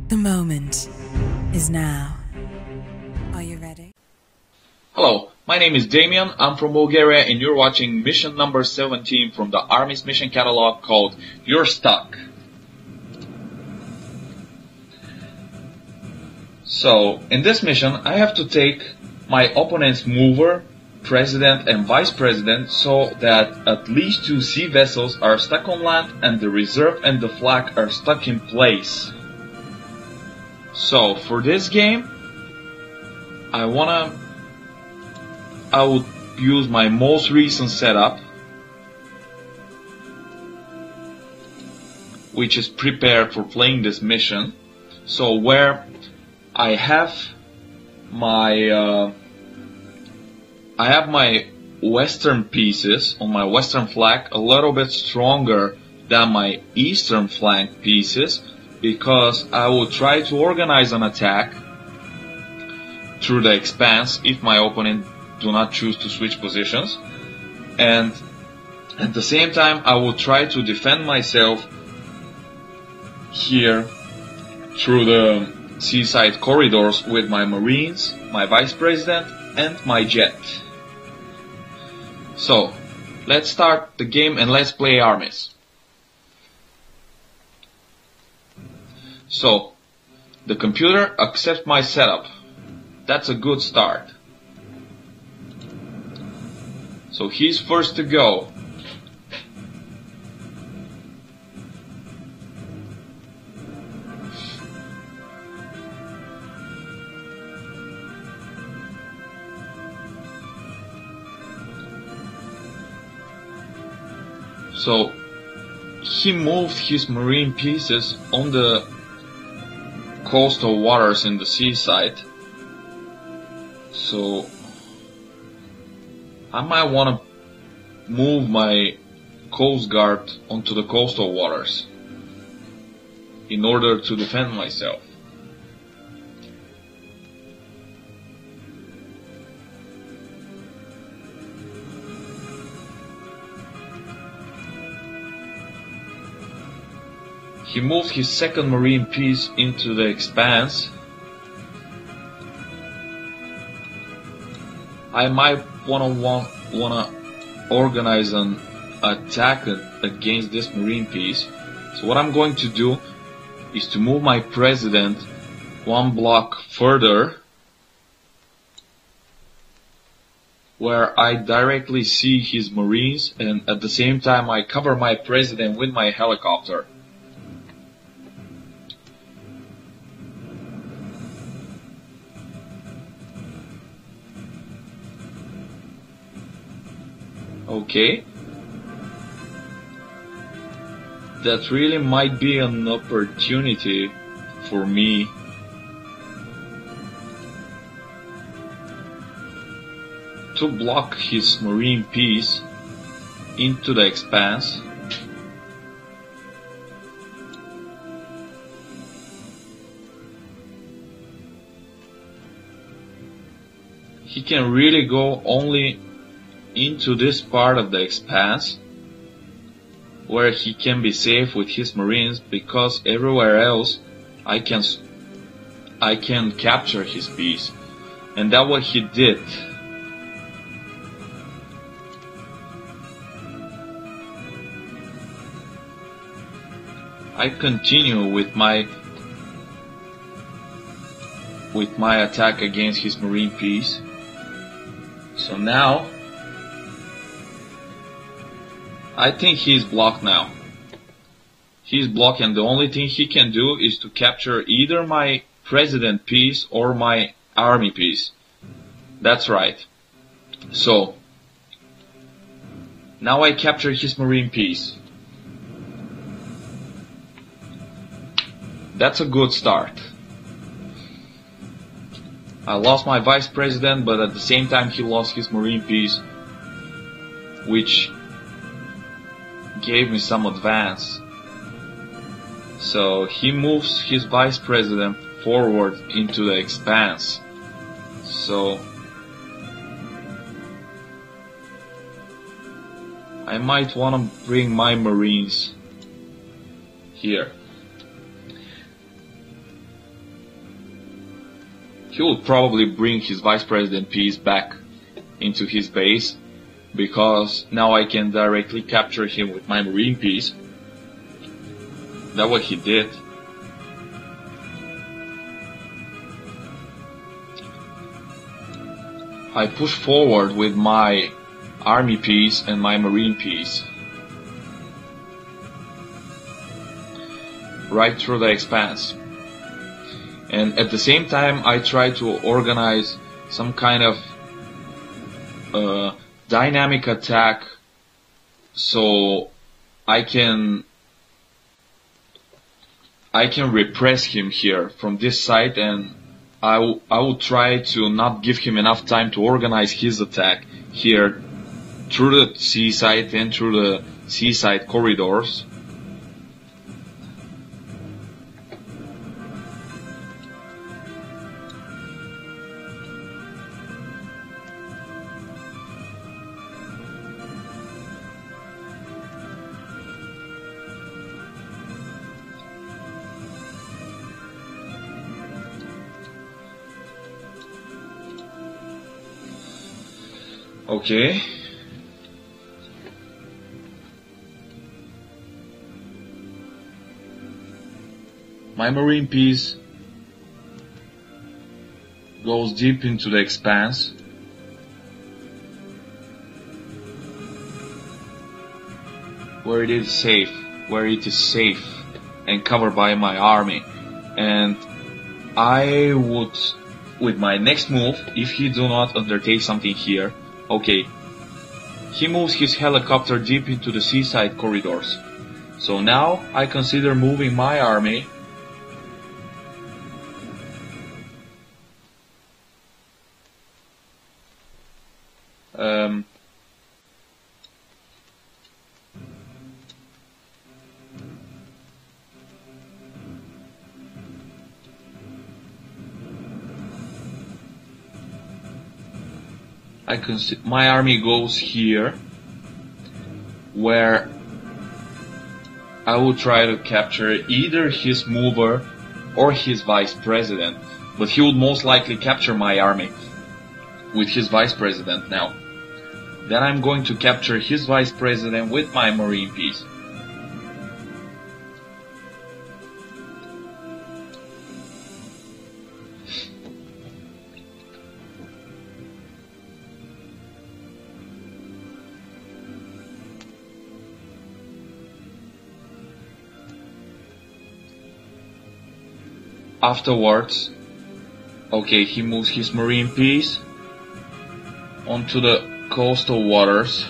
The moment is now. Are you ready? Hello, my name is Damyan, I'm from Bulgaria and you're watching mission number 17 from the Armis mission catalog called You're Stuck. So, in this mission I have to take my opponent's mover, president and vice president so that at least 2 sea vessels are stuck on land and the reserve and the flag are stuck in place. So, for this game, I would use my most recent setup, which is prepared for playing this mission. So where I have my western pieces on my western flank a little bit stronger than my eastern flank pieces, because I will try to organize an attack through the expanse if my opponent do not choose to switch positions, and at the same time I will try to defend myself here through the seaside corridors with my marines, my vice president and my jet. So let's start the game and let's play Armis. So the computer accepts my setup. That's a good start. So he's first to go. So he moved his marine pieces on the coastal waters in the seaside. So I might want to move my coast guard onto the coastal waters in order to defend myself. He moved his second marine piece into the expanse. I might wanna organize an attack against this marine piece. So what I'm going to do is to move my president 1 block further, where I directly see his marines, and at the same time I cover my president with my helicopter. Okay, that really might be an opportunity for me to block his marine piece into the expanse. He can really go only into this part of the expanse where he can be safe with his marines, because everywhere else I can capture his piece, and that's what he did. I continue with my attack against his marine piece. So now I think he's blocked now. He's blocked, and the only thing he can do is to capture either my president piece or my army piece. That's right. So now I capture his marine piece. That's a good start. I lost my vice president, but at the same time he lost his marine piece, which gave me some advance. So he moves his vice president forward into the expanse. So I might want to bring my marines here. he would probably bring his vice president piece back into his base, because now I can directly capture him with my marine piece. That's what he did. I push forward with my army piece and my marine piece right through the expanse, and at the same time I try to organize some kind of dynamic attack, so I can repress him here from this side, and I will try to not give him enough time to organize his attack here through the seaside and through the seaside corridors. Okay. My marine piece goes deep into the expanse. Where it is safe and covered by my army. And I would, with my next move, if he do not undertake something here, okay, he moves his helicopter deep into the seaside corridors. So now I consider moving my army my army goes here, where I will try to capture either his mover or his vice president, but he would most likely capture my army with his vice president now. Then I'm going to capture his vice president with my marine piece. Afterwards, okay, he moves his marine piece onto the coastal waters,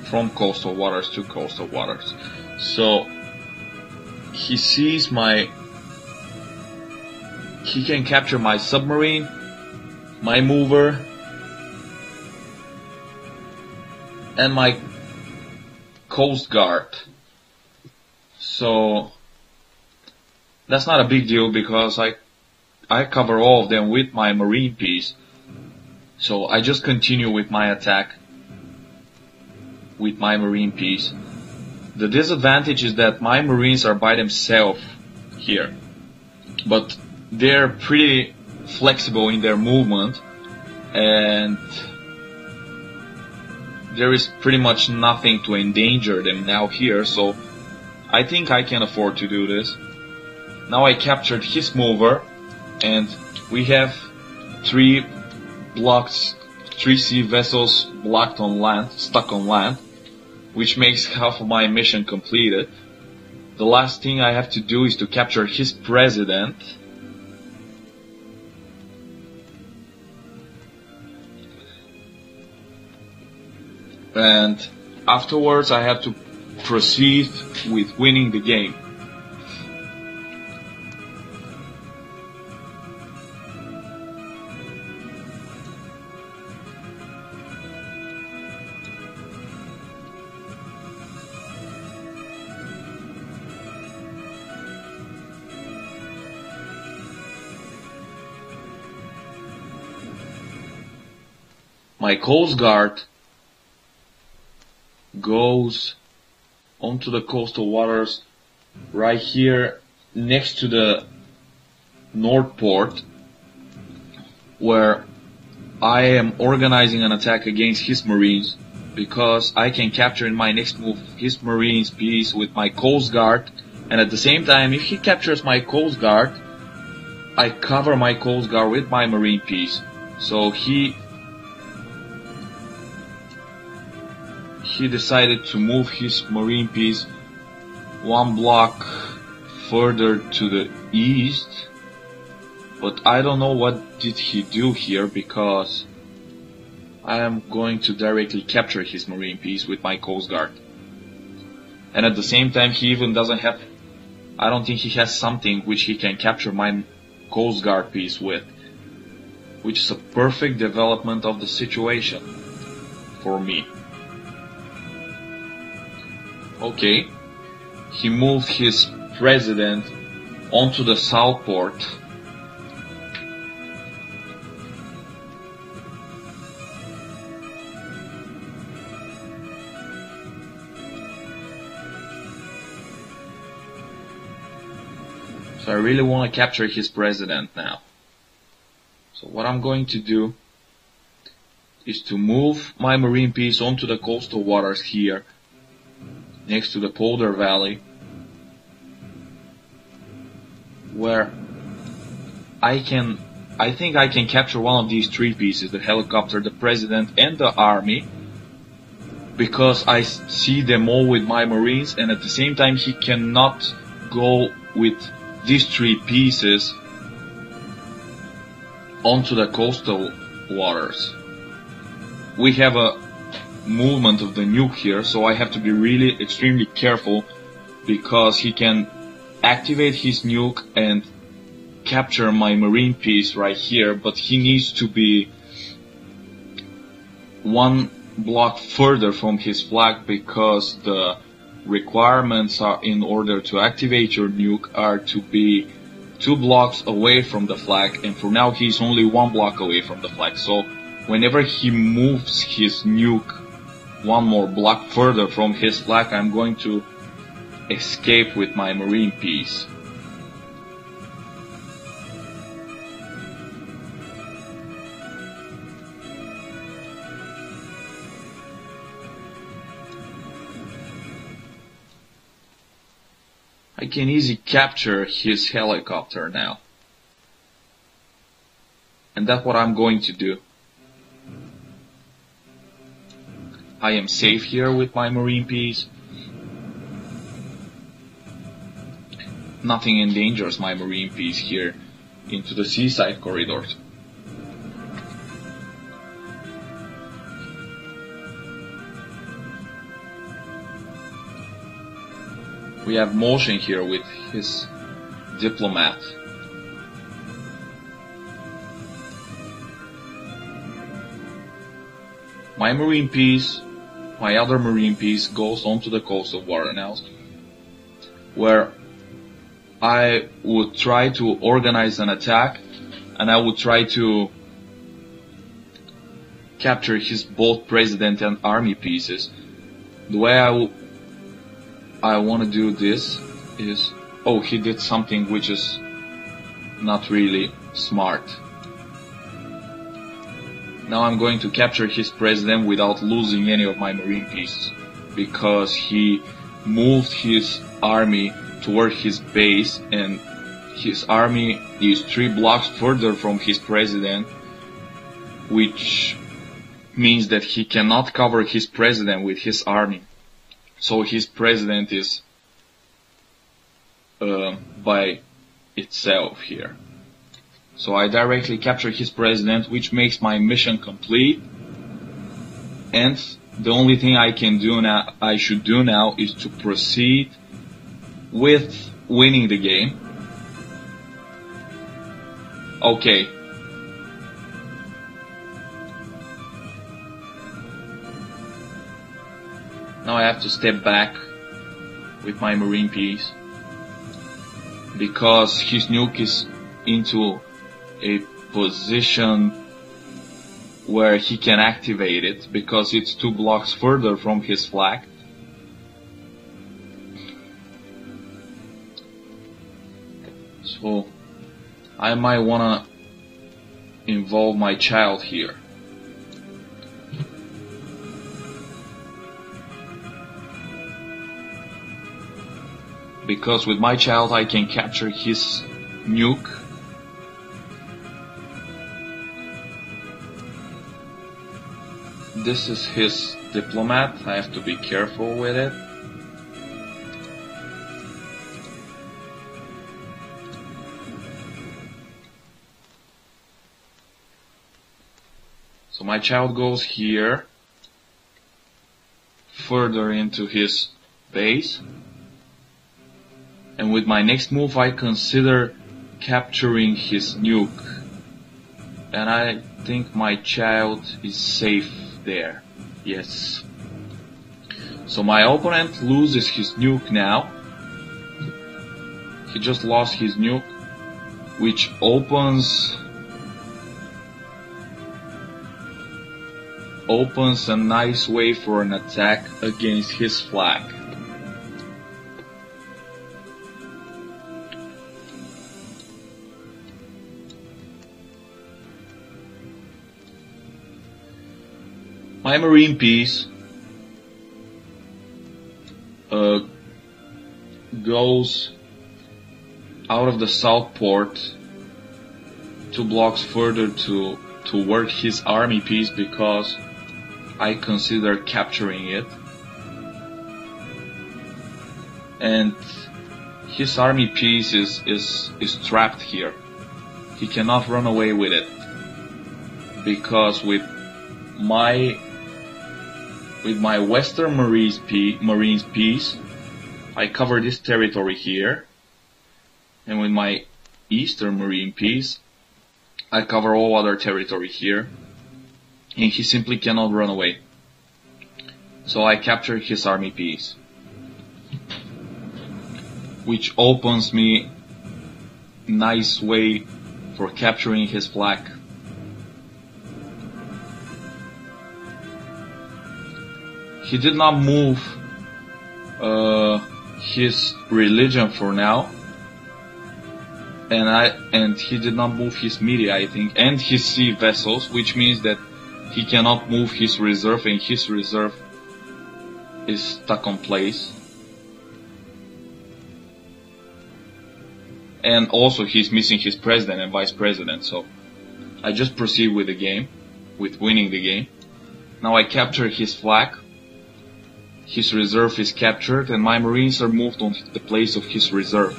from coastal waters to coastal waters. So he sees he can capture my submarine, my mover, and my coast guard. So that's not a big deal, because I cover all of them with my marine piece. So I just continue with my attack with my marine piece. The disadvantage is that my marines are by themselves here, but they're pretty flexible in their movement, and there is pretty much nothing to endanger them now here, so I think I can afford to do this. Now I captured his mover, and we have 3 sea vessels blocked on land, stuck on land, which makes half of my mission completed. The last thing I have to do is to capture his president. And afterwards I have to proceed with winning the game. My Coast Guard goes onto the coastal waters right here next to the north port, where I am organizing an attack against his marines, because I can capture in my next move his marines piece with my coast guard, and at the same time, if he captures my coast guard, I cover my coast guard with my marine piece. So he decided to move his marine piece one block further to the east, but I don't know what did he do here, because I am going to directly capture his marine piece with my coast guard. And at the same time, he even doesn't have, I don't think he has something which he can capture my coast guard piece with, which is a perfect development of the situation for me. Okay, he moved his president onto the south port. So I really want to capture his president now. So what I'm going to do is to move my marine piece onto the coastal waters here, next to the Polder Valley, where I think I can capture one of these three pieces, the helicopter, the president, and the army, because I see them all with my marines, and at the same time he cannot go with these three pieces onto the coastal waters. We have a movement of the nuke here, so I have to be really extremely careful, because he can activate his nuke and capture my marine piece right here, but he needs to be one block further from his flag, because the requirements are, in order to activate your nuke, are to be 2 blocks away from the flag, and for now he's only 1 block away from the flag. So whenever he moves his nuke 1 more block further from his flag, I'm going to escape with my marine piece. I can easily capture his helicopter now. And that's what I'm going to do. I am safe here with my marine piece. Nothing endangers my marine piece here into the seaside corridors. We have motion here with his diplomat. My marine piece, my other marine piece, goes onto the coast of Varanasi, where I would try to organize an attack, and I would try to capture his both president and army pieces. The way I want to do this is, oh, he did something which is not really smart. Now I'm going to capture his president without losing any of my marine pieces, because he moved his army toward his base, and his army is 3 blocks further from his president, which means that he cannot cover his president with his army. So his president is by itself here. So I directly capture his president, which makes my mission complete. And the only thing I should do now is to proceed with winning the game. Okay. Now I have to step back with my marine piece, because his nuke is into a position where he can activate it, because it's 2 blocks further from his flag. So I might wanna involve my child here. Because with my child I can capture his nuke. This is his diplomat. I have to be careful with it. So my child goes here, further into his base. And with my next move I consider capturing his nuke. And I think my child is safe there. Yes. So my opponent loses his nuke now. He just lost his nuke, which opens a nice way for an attack against his flag. My marine piece goes out of the south port 2 blocks further to work his army piece, because I consider capturing it. And his army piece is trapped here. He cannot run away with it, because with my Western Marines piece, I cover this territory here, and with my Eastern Marine piece, I cover all other territory here, and he simply cannot run away. So I capture his army piece, which opens me nice way for capturing his flag. He did not move his religion for now, and he did not move his media, I think, and his sea vessels, which means that he cannot move his reserve, and his reserve is stuck on place. And also he's missing his president and vice president, so I just proceed with the game, with winning the game. Now I capture his flag. His reserve is captured, and my marines are moved on the place of his reserve.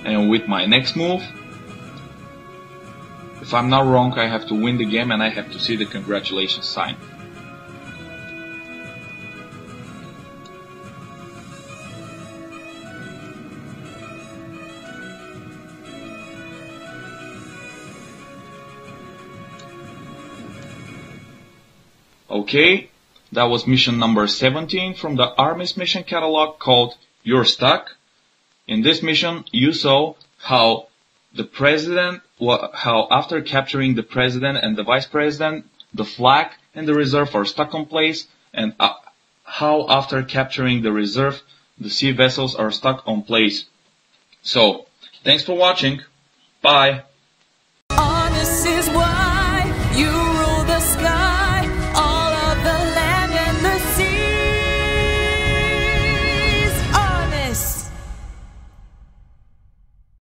And with my next move, if I'm not wrong, I have to win the game and I have to see the congratulations sign. Okay. That was mission number 17 from the Armis mission catalog called You're Stuck. In this mission, you saw how after capturing the president and the vice president, the flag and the reserve are stuck on place, and how after capturing the reserve, the sea vessels are stuck on place. So, thanks for watching. Bye. This is why you